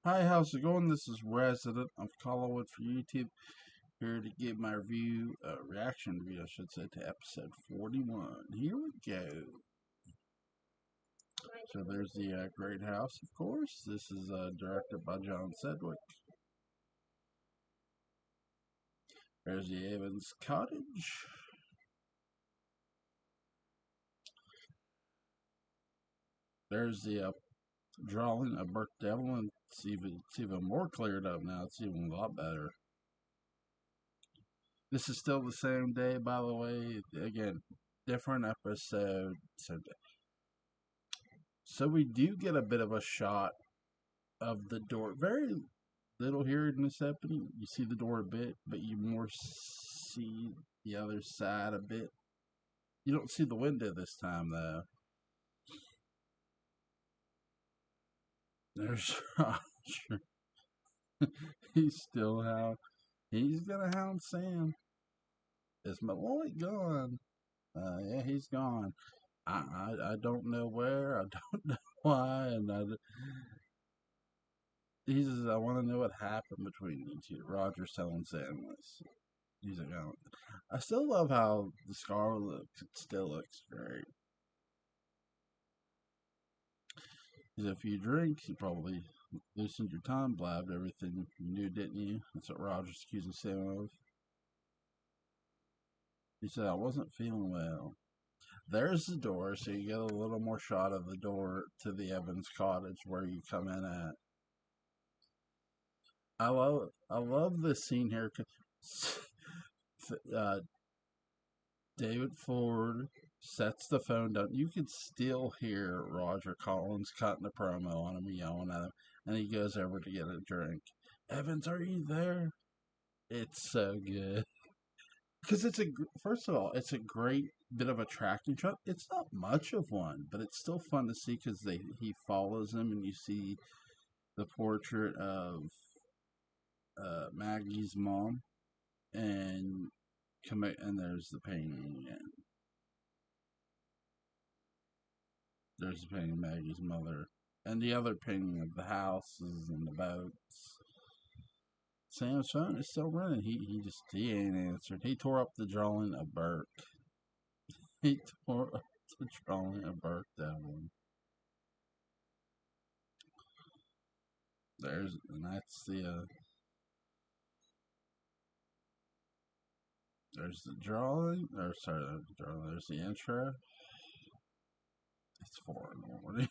Hi, how's it going? This is Resident of Collinwood for YouTube, here to give my reaction review, I should say, to episode 41. Here we go. So there's the Great House, of course. This is directed by John Sedgwick. There's the Evans Cottage. There's the drawing of Burke Devlin. It's even more cleared up now. It's even a lot better. This is still the same day, by the way. Again, different episode. So we do get a bit of a shot of the door. Very little here in this episode. You see the door a bit, but you more see the other side a bit. You don't see the window this time, though. There's Roger. He's still how he's gonna hound Sam. Is Malloy gone? Yeah, he's gone. I don't know where. I don't know why, and he says I want to know what happened between you two. Roger's telling Sam this. He's like, oh. I still love how the scar looks. It still looks great. Because if you drink, you probably loosened your tongue, blabbed everything you knew, didn't you? That's what Roger's accusing Sam of. He said, I wasn't feeling well. There's the door, so you get a little more shot of the door to the Evans cottage where you come in at. I love this scene here. Uh, David Ford sets the phone down. You can still hear Roger Collins cutting a promo on him, yelling at him, and he goes over to get a drink. Evans, are you there? It's so good because first of all, it's a great bit of a tracking shot. It's not much of one, but it's still fun to see because he follows him, and you see the portrait of Maggie's mom, and and there's the painting, and there's the painting of Maggie's mother, and the other painting of the houses and the boats. Sam's phone is still running. He ain't answered. He tore up the drawing of Burke. He tore up the drawing of Burke Devlin. That's there's the drawing, or sorry, there's the intro. It's 4 in the morning.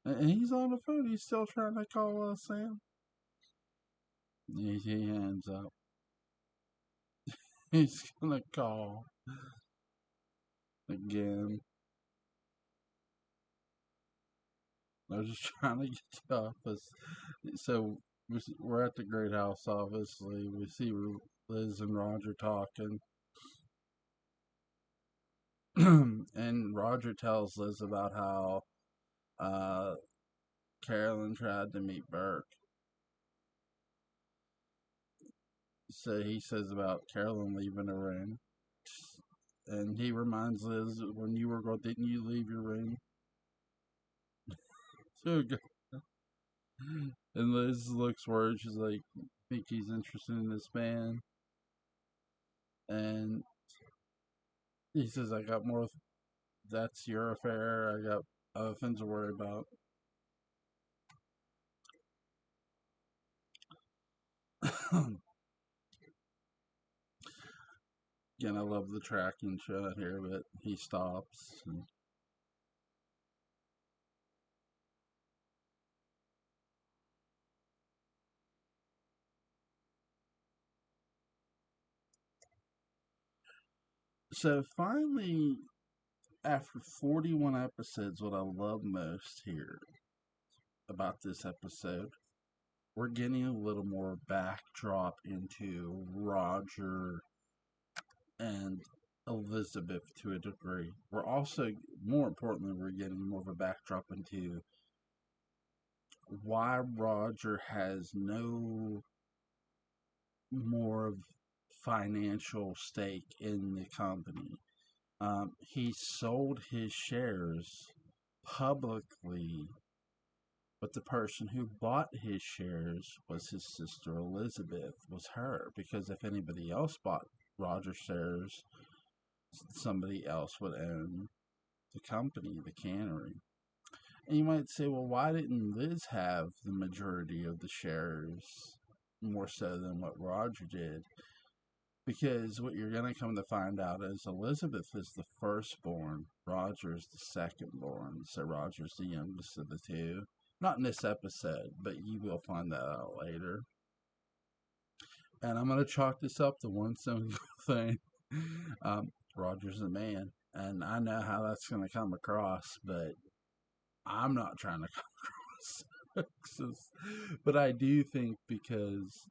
And he's on the phone. He's still trying to call Sam. He hands up. He's gonna call again. I was just trying to get to the office. So we're at the Great House, obviously. We see Liz and Roger talking. And Roger tells Liz about how Carolyn tried to meet Burke. So he says about Carolyn leaving the ring. And he reminds Liz, when you were girl, didn't you leave your ring? So and Liz looks worried. She's like, think he's interested in this man. And he says, I got more. That's your affair. I got other things to worry about. Again, I love the tracking shot here, but he stops. So finally, after 41 episodes, what I love most here about this episode, we're getting a little more backdrop into Roger and Elizabeth to a degree. We're also, more importantly, we're getting more of a backdrop into why Roger has no more of financial stake in the company. He sold his shares publicly But the person who bought his shares was his sister Elizabeth, was her. Because if anybody else bought Roger's shares, somebody else would own the company, the cannery. And you might say, well, why didn't Liz have the majority of the shares more so than what Roger did? Because what you're going to come to find out is Elizabeth is the firstborn, Roger is the secondborn, so Roger's the youngest of the two. Not in this episode, but you will find that out later. And I'm going to chalk this up to one single thing. Roger's the man. And I know how that's going to come across, but I'm not trying to come across. But I do think because,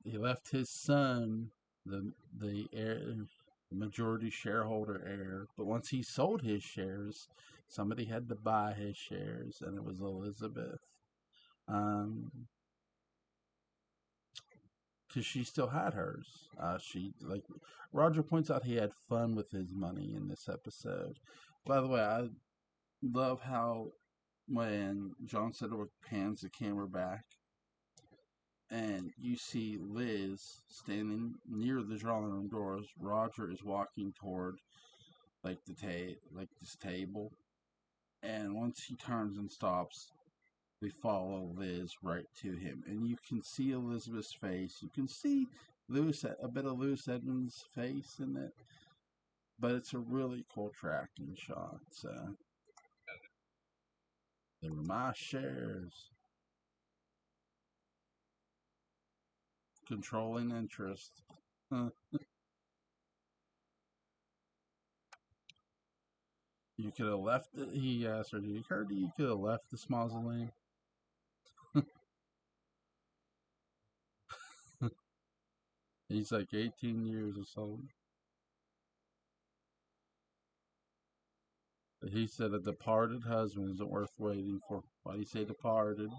he left his son the heir, majority shareholder heir. But once he sold his shares, somebody had to buy his shares, and it was Elizabeth. Because she still had hers. Roger points out, he had fun with his money in this episode. By the way, I love how when John Sedgwick pans the camera back, and you see Liz standing near the drawing room doors. Roger is walking toward this table, and once he turns and stops, we follow Liz right to him, and you can see Elizabeth's face. You can see a bit of Louis Edmonds' face in it, but it's a really cool tracking shot. So they were my shares. Controlling interest. You could have left it. He asked her, "Did you heard you could have left this mausoleum?" He's like 18 years or so. He said a departed husband isn't worth waiting for. Why do you say departed?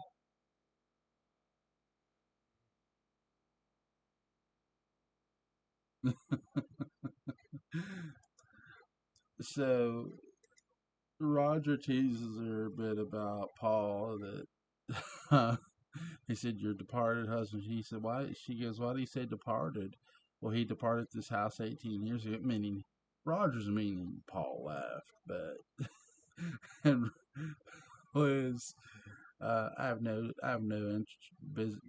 So Roger teases her a bit about Paul that he said your departed husband. He said why? She goes, why do you say departed? Well, he departed this house 18 years ago. Meaning Roger's meaning Paul left, but and Liz, I have no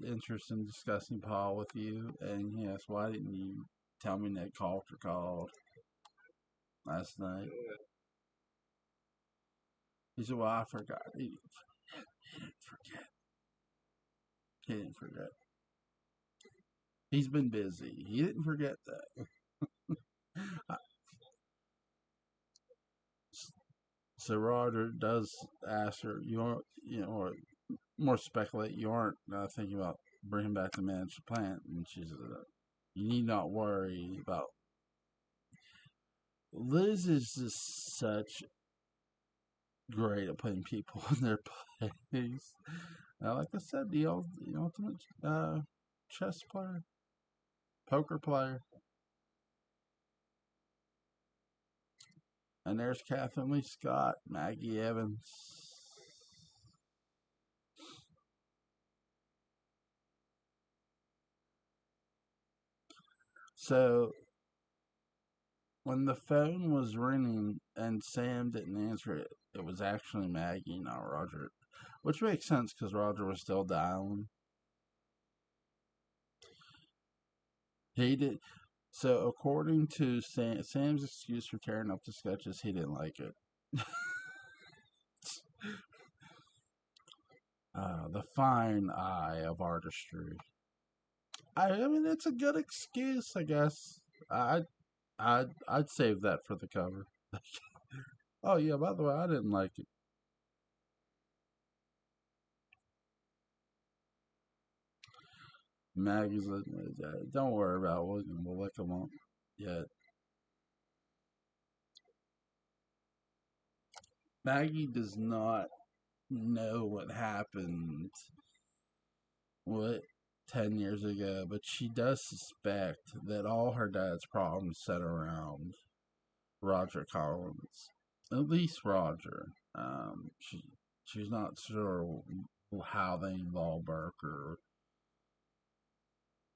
interest in discussing Paul with you. And he asked, why didn't you tell me that Coulter called last night? He said, well, I forgot. He didn't forget. He didn't forget. He's been busy. He didn't forget that. So Roger does ask her, or more speculate, you aren't thinking about bringing back the managed plant. And she says, you need not worry about. Liz is just such great at putting people in their place. Like I said, the ultimate chess player, poker player. And there's Kathleen Lee Scott, Maggie Evans. So when the phone was ringing and Sam didn't answer it, it was actually Maggie, not Roger. Which makes sense because Roger was still dialing. He did. So according to Sam's excuse for tearing up the sketches, he didn't like it. The fine eye of artistry. I mean, it's a good excuse, I guess. I'd save that for the cover. Oh yeah, by the way, I didn't like it. Maggie's like, don't worry about it. We'll lick them up yet. Maggie does not know what happened 10 years ago, but she does suspect that all her dad's problems center around Roger Collins. At least Roger. She's not sure how they involve Burke or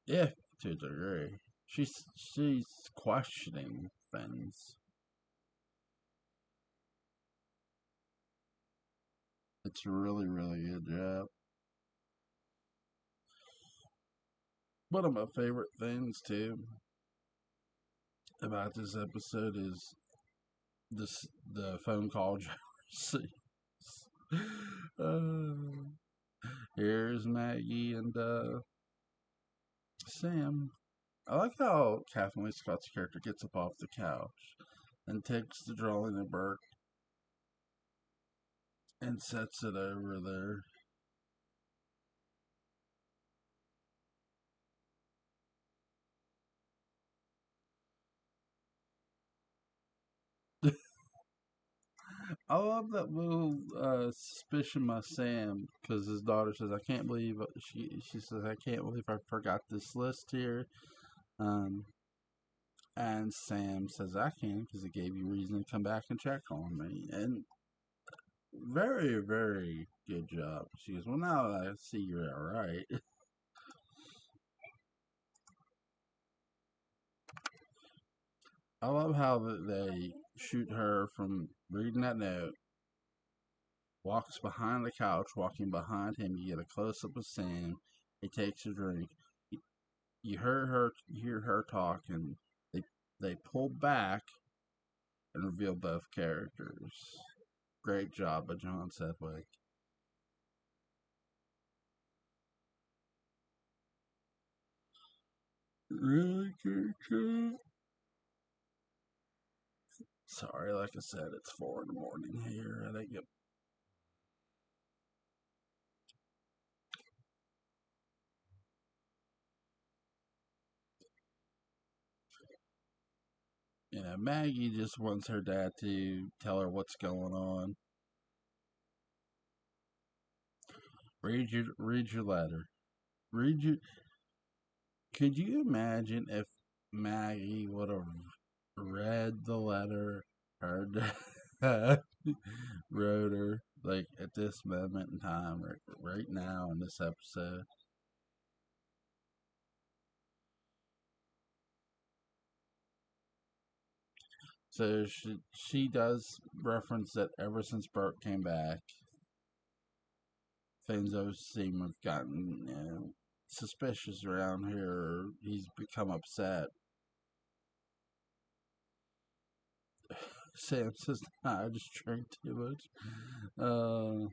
if to a degree. She's questioning things. It's a really, really good job. One of my favorite things too about this episode is the phone call Jersey. uh, Here's Maggie and Sam. I like how Kathleen Lee Scott's character gets up off the couch and takes the drawing of Burke and sets it over there. I love that little suspicion by Sam because his daughter says, "I can't believe she says I can't believe I forgot this list here," um, and Sam says, "I can because it gave you reason to come back and check on me." And very, very good job. She goes, "Well, now that I see you're all right." I love how they shoot her from reading that note, walks behind the couch, walking behind him. You get a close up of Sam. He takes a drink. Hear her talk, and they pull back and reveal both characters. Great job by John Sedgwick. Really good job. Sorry, like I said, it's 4 in the morning here. I didn't get. Maggie just wants her dad to tell her what's going on. Read your letter. Read your. Could you imagine if Maggie would have read the letter her dad wrote her, like at this moment in time, right now in this episode? So she does reference that ever since Bert came back, things always seem to have gotten suspicious around here. He's become upset. Sam says, "Nah, I just drank too much." Uh,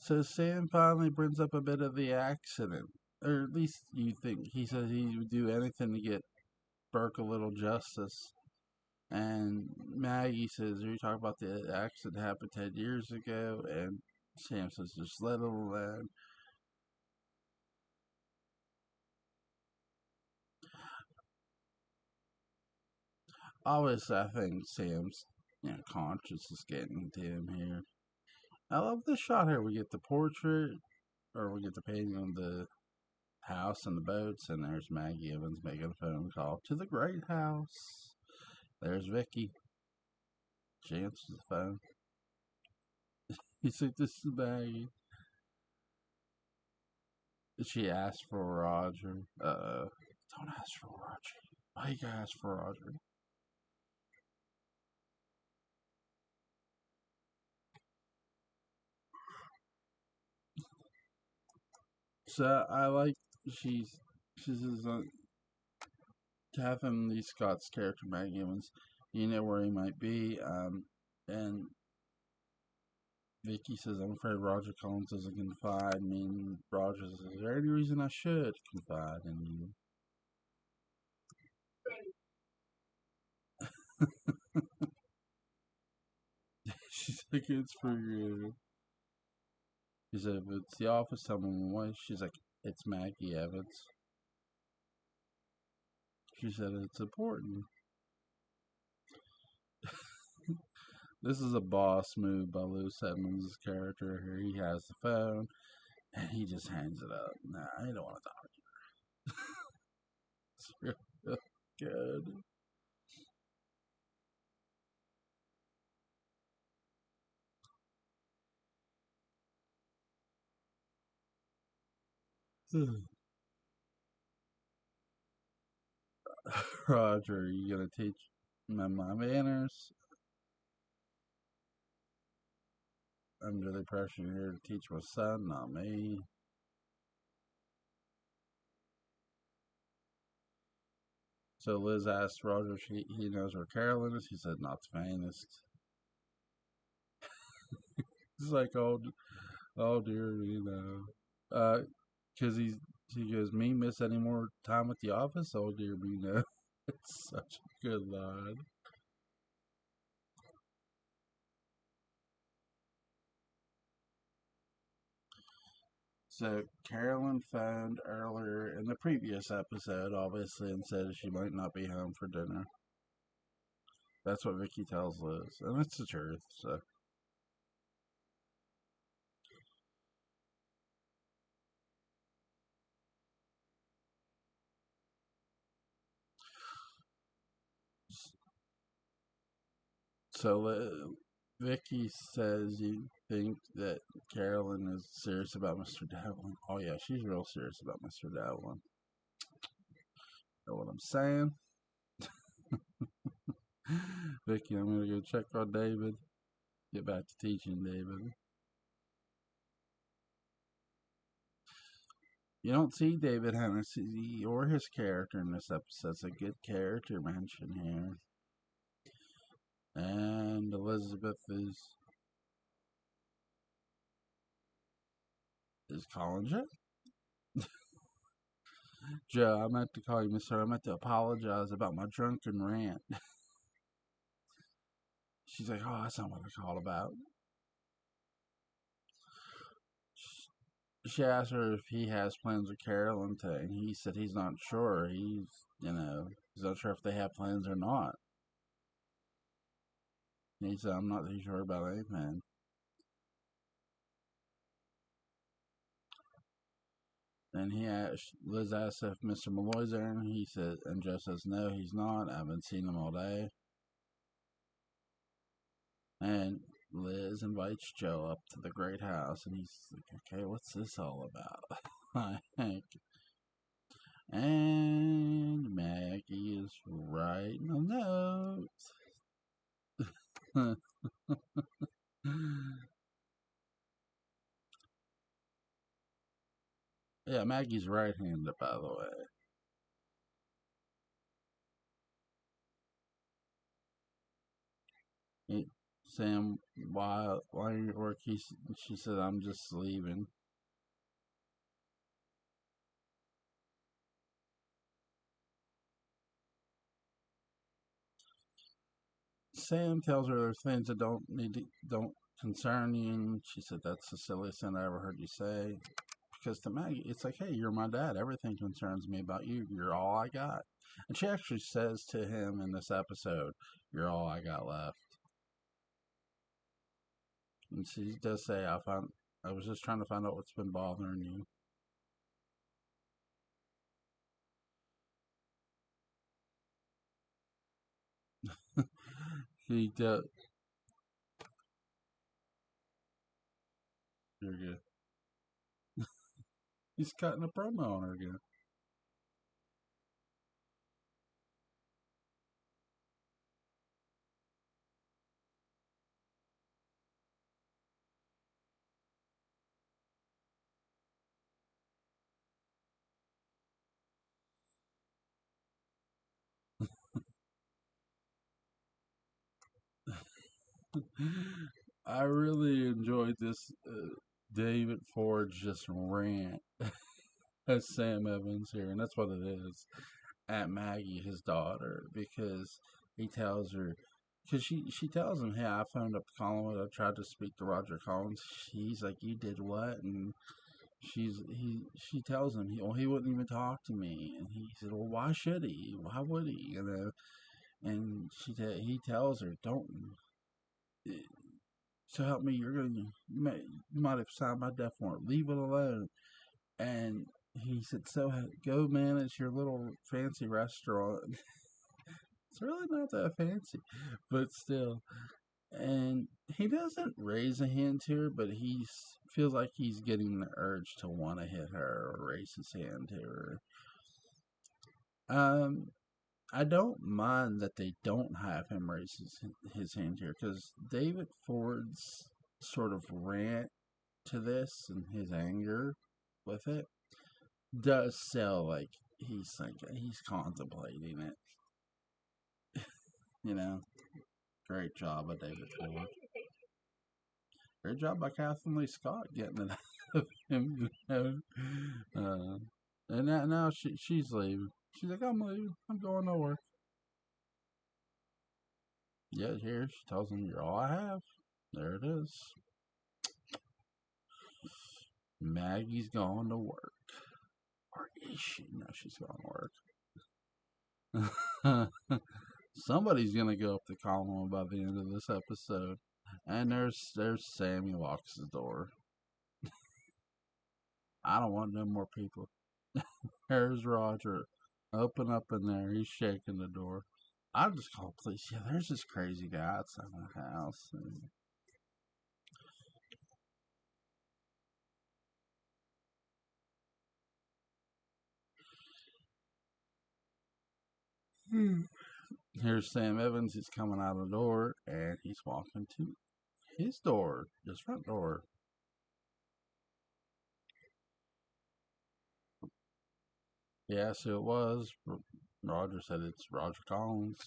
so Sam finally brings up a bit of the accident, or at least you think. He says he would do anything to get Burke a little justice. And Maggie says, "Are you talking about the accident that happened 10 years ago?" And Sam says, "Just let it alone." Obviously, I think Sam's conscience is getting to him here. I love this shot here. We get the portrait, or we get the painting of the house and the boats, and there's Maggie Evans making a phone call to the great house. There's Vicky. She answers the phone. He's like, "This is Maggie." She asked for Roger. Don't ask for Roger. Why you gotta ask for Roger? So I like she's having Lee Scott's character Maggie Evans. You know where he might be. And Vicky says, "I'm afraid Roger Collins doesn't confide in me." And Roger says, "Is there any reason I should confide in you?" She's like, "It's for you." He said, if it's the office, tell me why. She's like, it's Maggie Evans. She said, it's important. This is a boss move by Lewis Edmonds' character here. He has the phone and he just hangs it up. Nah, I don't want to talk to you. It's real good. Roger, you gonna teach me my manners? Under the pressure here to teach my son, not me. So Liz asked Roger if he knows where Carolyn is. He said, not the faintest. He's like, oh dear, you know. Because he goes, me miss any more time at the office? Oh dear me, no. It's such a good line. So Carolyn phoned earlier in the previous episode, obviously, and said she might not be home for dinner. That's what Vicky tells Liz, and it's the truth. So Vicky says you think that Carolyn is serious about Mr. Devlin. Oh yeah, she's real serious about Mr. Devlin. Know what I'm saying? Vicky, I'm gonna go check on David. Get back to teaching, David. You don't see David Hennessy or his character in this episode. It's a good character mention here. And Elizabeth is calling Joe. Joe, I meant to call you, Mister. I meant to apologize about my drunken rant. She's like, oh, that's not what I called about. She asked her if he has plans with Carolyn today, and he said he's not sure. He's not sure if they have plans or not. And he said, I'm not too sure about anything. And Liz asked if Mr. Malloy's there, and he said, and Joe says, no, he's not. I haven't seen him all day. And Liz invites Joe up to the great house, and he's like, okay, what's this all about? I think. And Maggie is writing a note. Yeah, Maggie's right-handed, by the way. Sam, why are you at work? She said, I'm just leaving. Sam tells her there's things that don't concern you. And she said, that's the silliest thing I ever heard you say. Because to Maggie, it's like, hey, you're my dad. Everything concerns me about you. You're all I got. And she actually says to him in this episode, you're all I got left. And she does say, I was just trying to find out what's been bothering you. He does. You're good. He's cutting a promo on her again. I really enjoyed this David Ford just rant as Sam Evans here, and that's what it is at Maggie, his daughter, because he tells her because she tells him, "Hey, I phoned up Collins. I tried to speak to Roger Collins." He's like, "You did what?" And she tells him, he wouldn't even talk to me, and he said, "Well, why should he? Why would he?" And he tells her, "Don't. So help me, you might have signed my death warrant. Leave it alone." And he said, "So go manage your little fancy restaurant." It's really not that fancy, but still. And he doesn't raise a hand to her, but he feels like he's getting the urge to want to hit her or raise his hand to her. Um, I don't mind that they don't have him raise his hand here, because David Ford's sort of rant to this and his anger with it does sell like he's contemplating it. You know, great job by David Ford. Great job by Kathleen Lee Scott getting it out of him. And now she's leaving. She's like, "I'm leaving. I'm going to work." Yeah, here she tells him, "You're all I have." There it is. Maggie's going to work. Or is she? No, she's going to work. Somebody's gonna go up to Colin by the end of this episode. And there's Sammy locks the door. I don't want no more people. There's Roger. Open up in there. He's shaking the door. I'll just call police. Yeah, there's this crazy guy outside my house. Here's Sam Evans. He's coming out of the door, and he's walking to his door, his front door. Yes, it was. Roger said it's Roger Collins.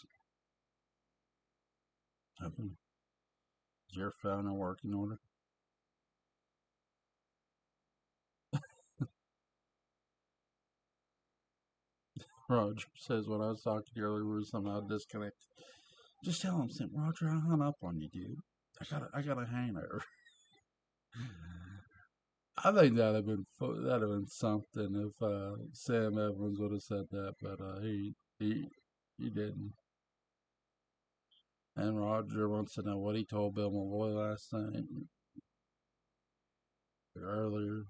Is your phone in working order? Roger says, "When I was talking to you earlier, we were somehow disconnected." Just tell him, Sam, "Roger, I hung up on you, dude. I got a hangover." I think that'd have been something if Sam Evans would have said that, but he didn't. And Roger wants to know what he told Bill Malloy last night or earlier.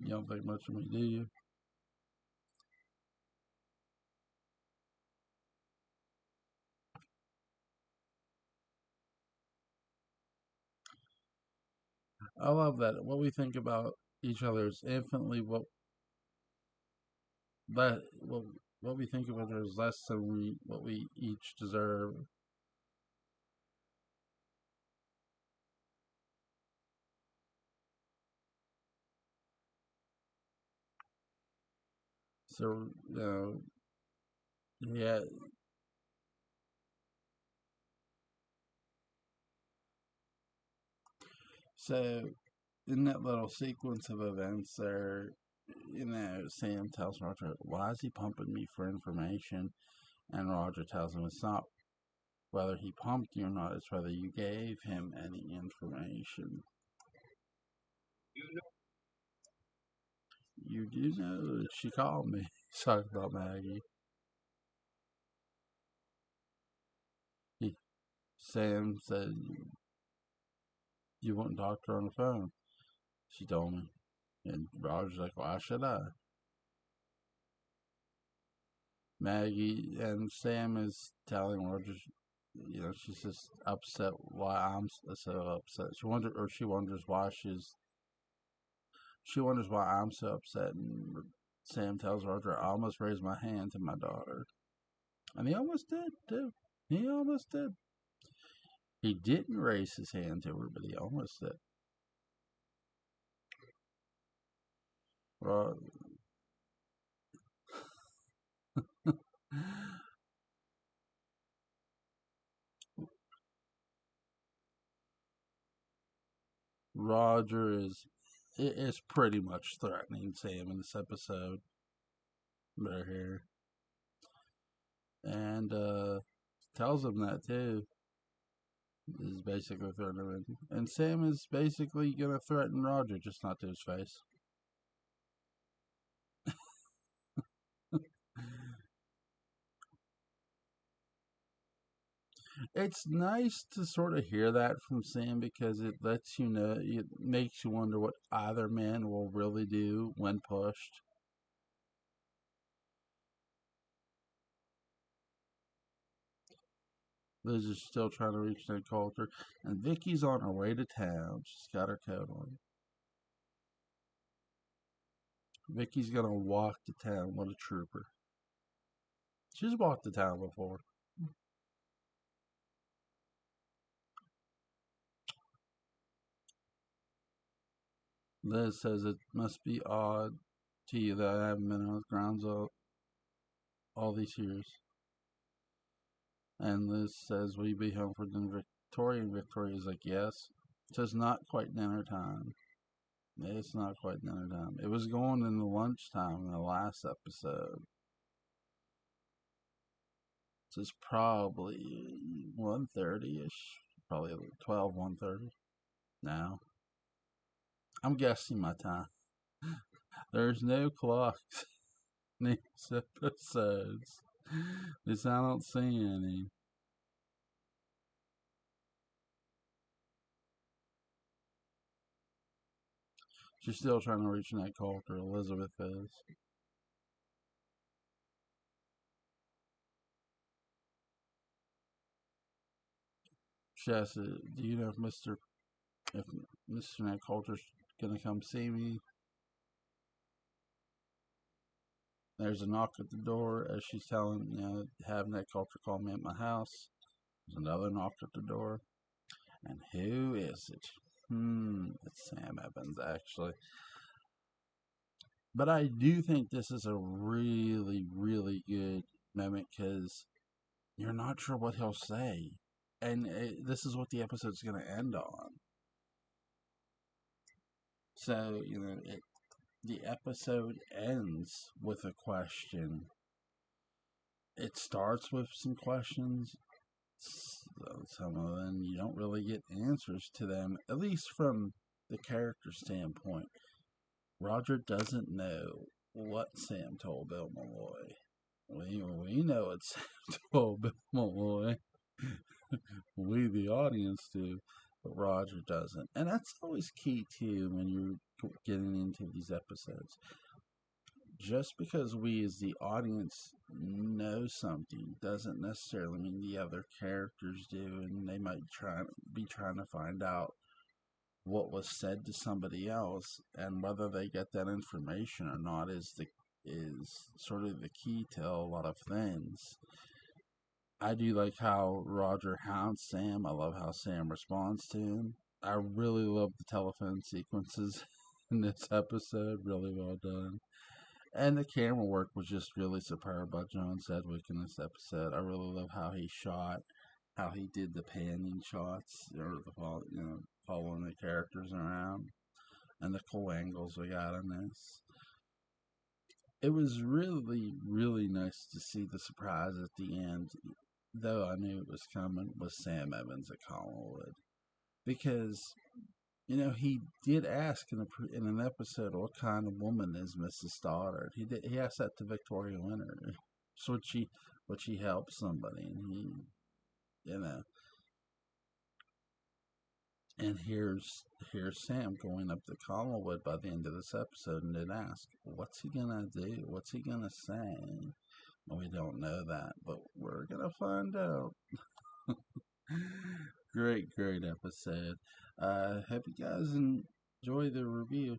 You don't think much of me, do you? I love that. What we think about each other is infinitely that what what we think of it is less than what we each deserve. So yeah. So in that little sequence of events, there, Sam tells Roger, "Why is he pumping me for information?" And Roger tells him, "It's not whether he pumped you or not; it's whether you gave him any information." You do know that she called me. Talking about Maggie. He, Sam said you wouldn't talk to her on the phone. She told me. And Roger's like, "Why should I?" Maggie and Sam is telling Roger, she's just upset why I'm so upset. She wonders why she wonders why I'm so upset. And Sam tells Roger, "I almost raised my hand to my daughter," and he almost did too. He almost did. He didn't raise his hand to her, but he almost did. Ro- Roger is pretty much threatening Sam in this episode right here. and tells him that too. Is basically threatening him, and Sam is basically gonna threaten Roger, just not to his face. It's nice to sort of hear that from Sam because it lets you know, it makes you wonder what either man will really do when pushed. Liz is still trying to reach Ned Coulter, and Vicky's on her way to town. She's got her coat on. Vicky's gonna walk to town. What a trooper! She's walked to town before. Liz says it must be odd to you that I haven't been on the grounds all these years. And Liz says, will you be home for dinner, Victoria? And Victoria's like, yes. So it's not quite dinner time. It's not quite dinner time. It was going in the lunchtime in the last episode. So it's probably 1:30ish. Probably 12, 1:30 now. I'm guessing my time. There's no clocks in these episodes. At least I don't see any. She's still trying to reach Ned Coulter. Elizabeth is. She asks, do you know if Mr. Ned Coulter's gonna come see me? There's a knock at the door as she's telling, have Ned Coulter call me at my house. There's another knock at the door. And who is it? It's Sam Evans, actually. But I do think this is a really, really good moment because you're not sure what he'll say. And this is what the episode's going to end on. So, the episode ends with a question. It starts with some questions. Some of them you don't really get answers to them, at least from the character standpoint. Roger doesn't know what Sam told Bill Malloy. We know what Sam told Bill Malloy. We, the audience, do, but Roger doesn't. And that's always key, too, when you're getting into these episodes. Just because we, as the audience, know something doesn't necessarily mean the other characters do, and they might be trying to find out what was said to somebody else, and whether they get that information or not is sort of the key to a lot of things. I do like how Roger hounds Sam. I love how Sam responds to him. I really love the telephone sequences in this episode. Really well done. And the camera work was just really superb by John Sedgwick in this episode. I really love how he shot, how he did the panning shots, or following the characters around, and the cool angles we got in this. It was really, really nice to see the surprise at the end, though I knew it was coming, was Sam Evans at Collinwood. Because, he did ask in an episode, what kind of woman is Mrs. Stoddard? He asked that to Victoria Winter. So would she help somebody? And you know, and here's Sam going up to Collinwood by the end of this episode, and then ask, what's he gonna do? What's he gonna say? And we don't know that, but we're gonna find out. Great, great episode. Hope you guys enjoy the review.